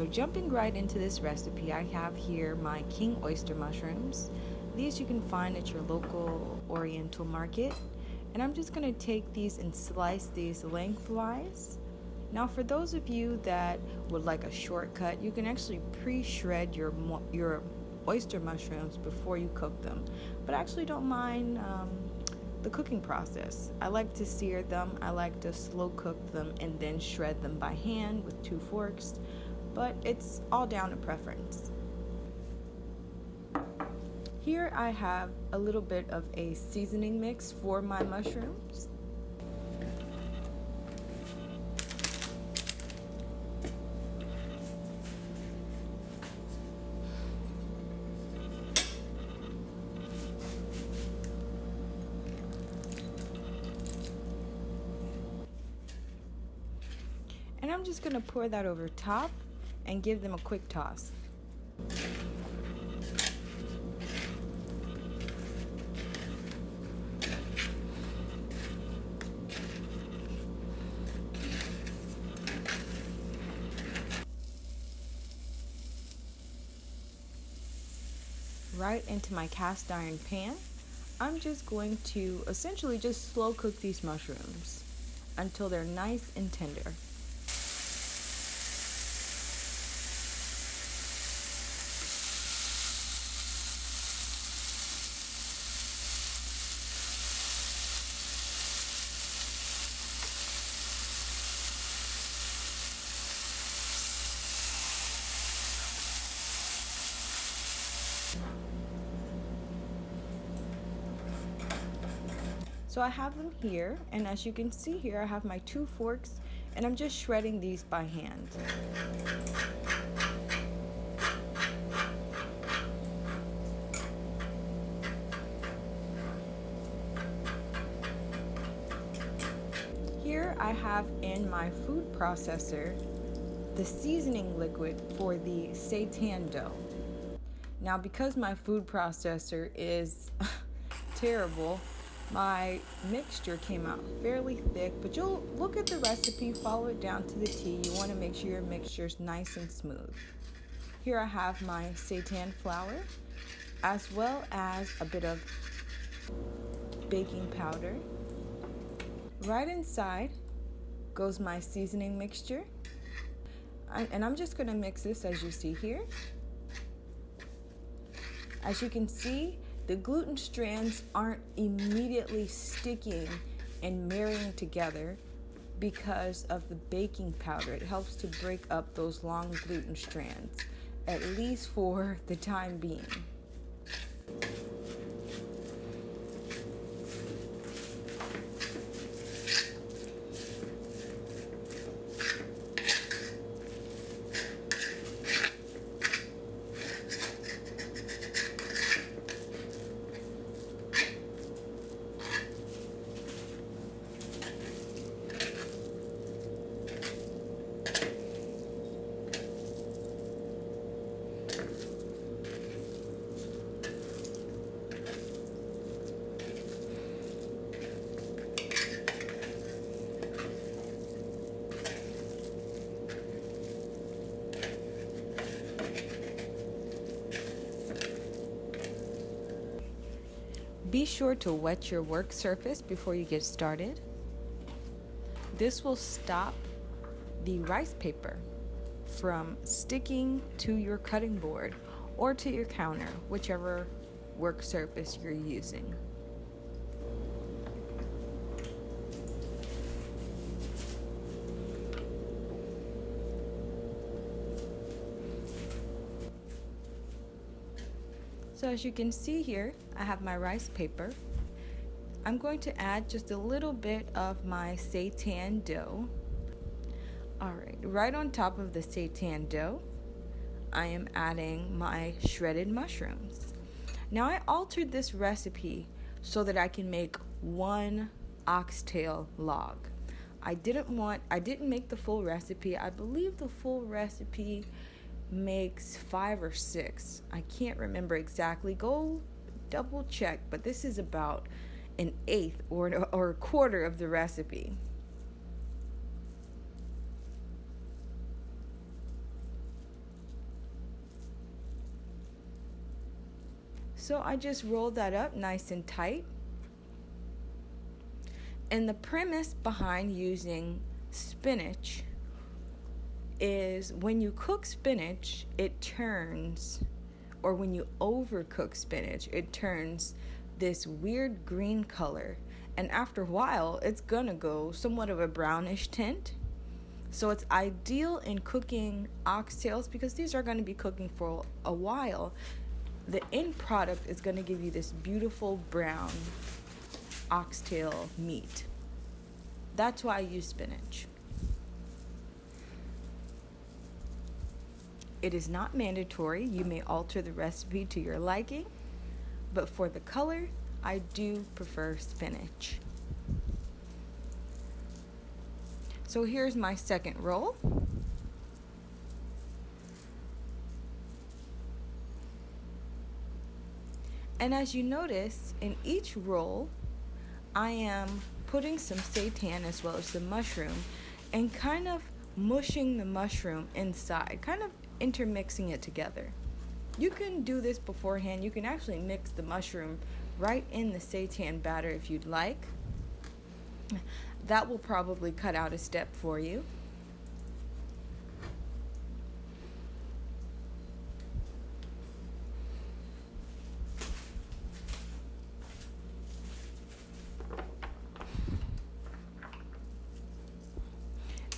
so jumping right into this recipe, I have here my king oyster mushrooms. These you can find at your local oriental market. And I'm just going to take these and slice these lengthwise. Now for those of you that would like a shortcut, you can actually pre-shred your oyster mushrooms before you cook them. But I actually don't mind the cooking process. I like to sear them, I like to slow cook them and then shred them by hand with 2 forks, but it's all down to preference. Here I have a little bit of a seasoning mix for my mushrooms. And I'm just going to pour that over top and give them a quick toss. Right into my cast iron pan, I'm just going to essentially just slow cook these mushrooms until they're nice and tender. So I have them here, and as you can see here, I have my 2 forks, and I'm just shredding these by hand. Here I have in my food processor the seasoning liquid for the seitan dough. Now because my food processor is terrible, my mixture came out fairly thick, but you'll look at the recipe, follow it down to the T. You want to make sure your mixture is nice and smooth. Here I have my seitan flour, as well as a bit of baking powder. Right inside goes my seasoning mixture. And I'm just going to mix this as you see here. As you can see, the gluten strands aren't immediately sticking and marrying together because of the baking powder. It helps to break up those long gluten strands, at least for the time being. Be sure to wet your work surface before you get started. This will stop the rice paper from sticking to your cutting board or to your counter, whichever work surface you're using. So as you can see here, I have my rice paper. I'm going to add just a little bit of my seitan dough. Alright, right on top of the seitan dough, I am adding my shredded mushrooms. Now I altered this recipe so that I can make 1 oxtail log. I didn't make the full recipe. I believe the full recipe makes 5 or 6. I can't remember exactly. Go double check, but this is about 1/8 or a quarter of the recipe. So I just rolled that up nice and tight. And the premise behind using spinach is when you cook spinach, it turns, or when you overcook spinach, it turns this weird green color. And after a while, it's gonna go somewhat of a brownish tint. So it's ideal in cooking oxtails because these are gonna be cooking for a while. The end product is gonna give you this beautiful brown oxtail meat. That's why I use spinach. It is not mandatory. You may alter the recipe to your liking, but for the color, I do prefer spinach. So here's my second roll. And as you notice, in each roll, I am putting some seitan as well as the mushroom and kind of mushing the mushroom inside, kind of intermixing it together. You can do this beforehand. You can actually mix the mushroom right in the seitan batter if you'd like. That will probably cut out a step for you.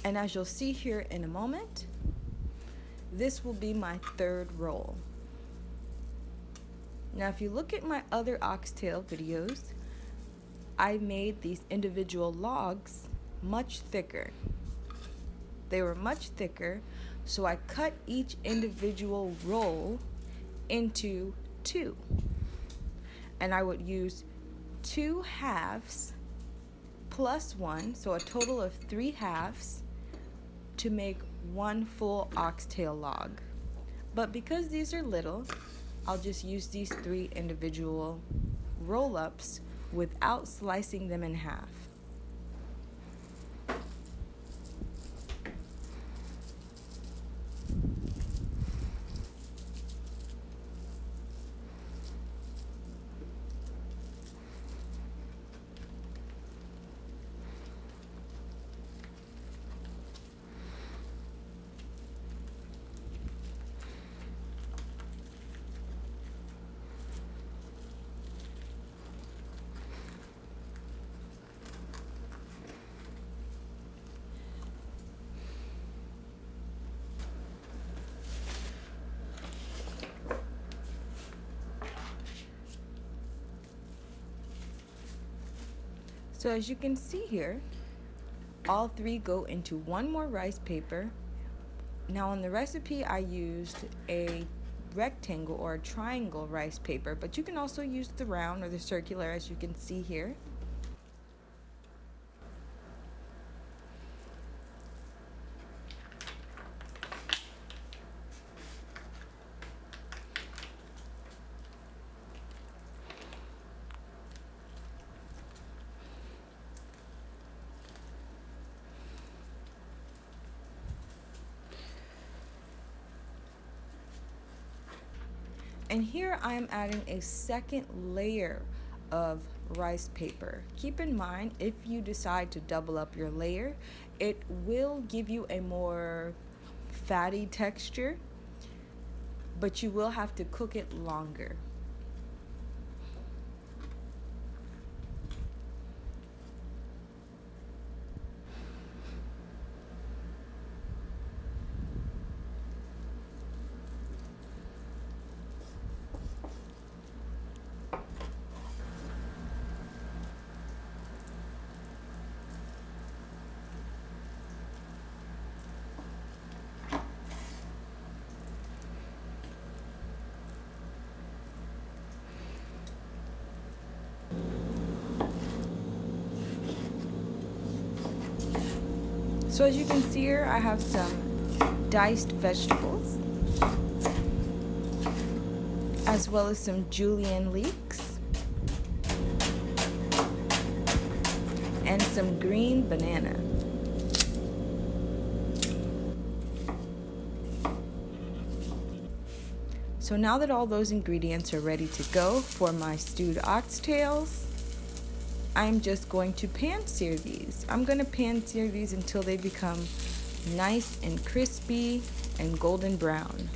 And as you'll see here in a moment, this will be my third roll. Now, if you look at my other oxtail videos, I made these individual logs much thicker. They were much thicker, so I cut each individual roll into two. And I would use 2 halves plus 1, so a total of 3 halves, to make 1 full oxtail log. But because these are little, I'll just use these 3 individual roll-ups without slicing them in half. So as you can see here, all 3 go into 1 more rice paper. Now on the recipe I used a rectangle or a triangle rice paper, but you can also use the round or the circular, as you can see here. And here I am adding a second layer of rice paper. Keep in mind, if you decide to double up your layer, it will give you a more fatty texture, but you will have to cook it longer. So as you can see here, I have some diced vegetables, as well as some julienne leeks, and some green banana. So now that all those ingredients are ready to go for my stewed oxtails, I'm just going to pan sear these. I'm going to pan sear these until they become nice and crispy and golden brown.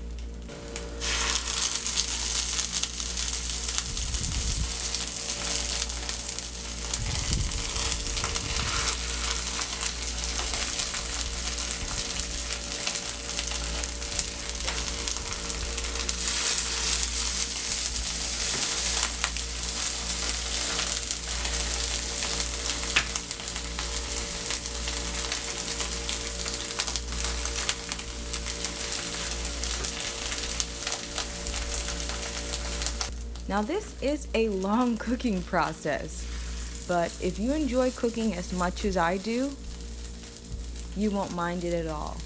Now this is a long cooking process, but if you enjoy cooking as much as I do, you won't mind it at all.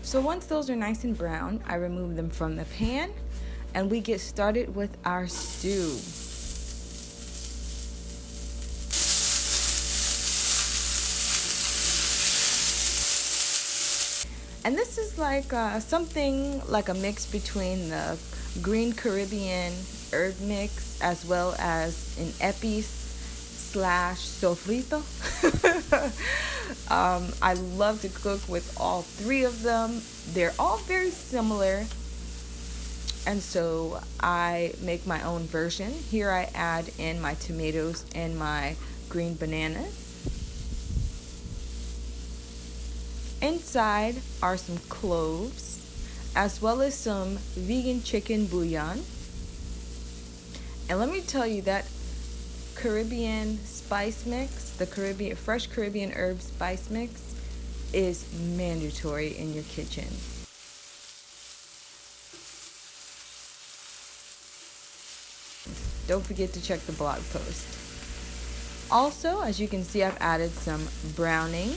So once those are nice and brown, I remove them from the pan and we get started with our stew. And this is like something like a mix between the green Caribbean herb mix as well as an epis slash sofrito. I love to cook with all three of them. They're all very similar, and so I make my own version. Here I add in my tomatoes and my green bananas. Inside are some cloves, as well as some vegan chicken bouillon. And let me tell you that Caribbean spice mix, the fresh Caribbean herb spice mix, is mandatory in your kitchen. Don't forget to check the blog post. Also, as you can see, I've added some browning,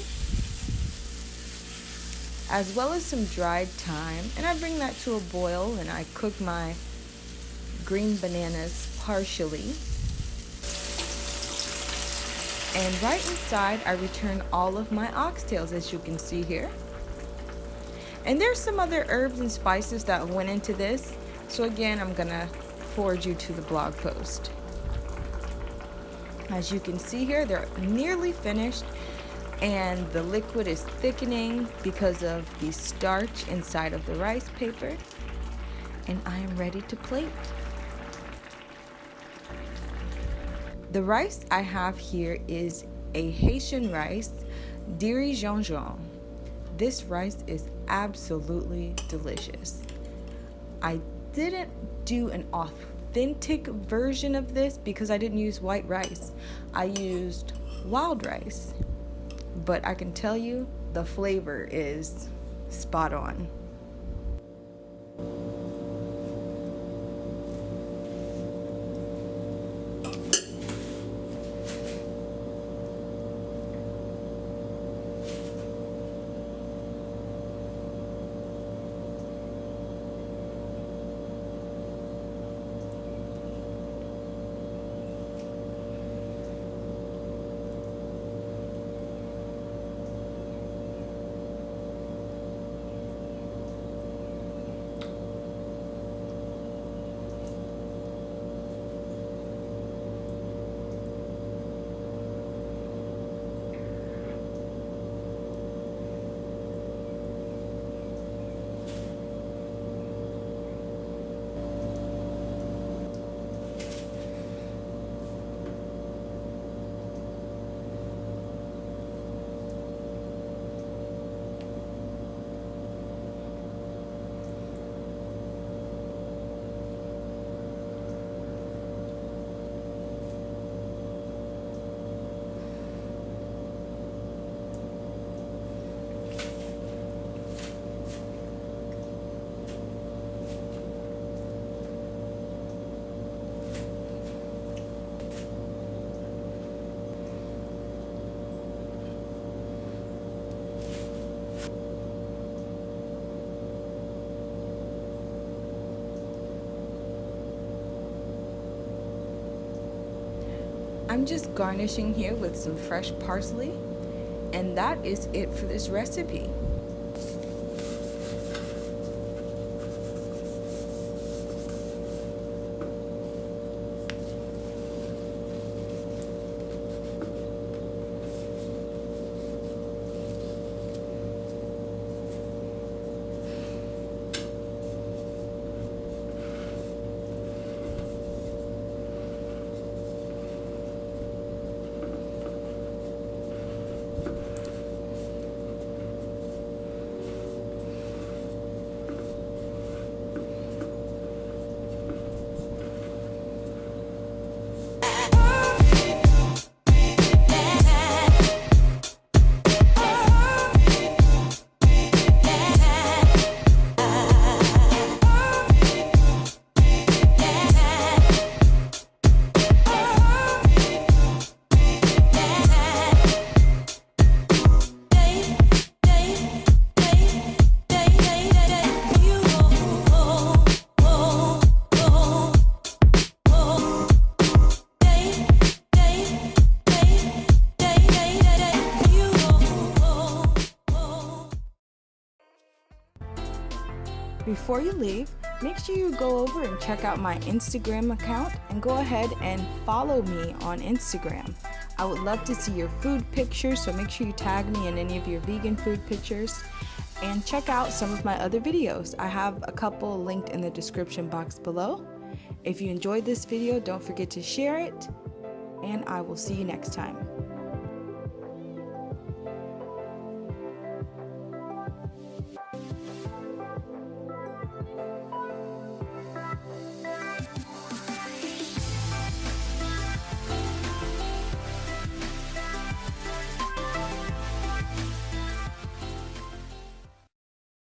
as well as some dried thyme, and I bring that to a boil and I cook my green bananas partially. And right inside, I return all of my oxtails, as you can see here. And there's some other herbs and spices that went into this. So again, I'm gonna forward you to the blog post. As you can see here, they're nearly finished and the liquid is thickening because of the starch inside of the rice paper. And I am ready to plate. The rice I have here is a Haitian rice, Diri Djon Djon. This rice is absolutely delicious. I didn't do an authentic version of this because I didn't use white rice. I used wild rice. But I can tell you the flavor is spot on. I'm just garnishing here with some fresh parsley, and that is it for this recipe. Before you leave, make sure you go over and check out my Instagram account and go ahead and follow me on Instagram. I would love to see your food pictures, so make sure you tag me in any of your vegan food pictures and check out some of my other videos. I have a couple linked in the description box below. If you enjoyed this video, don't forget to share it, and I will see you next time.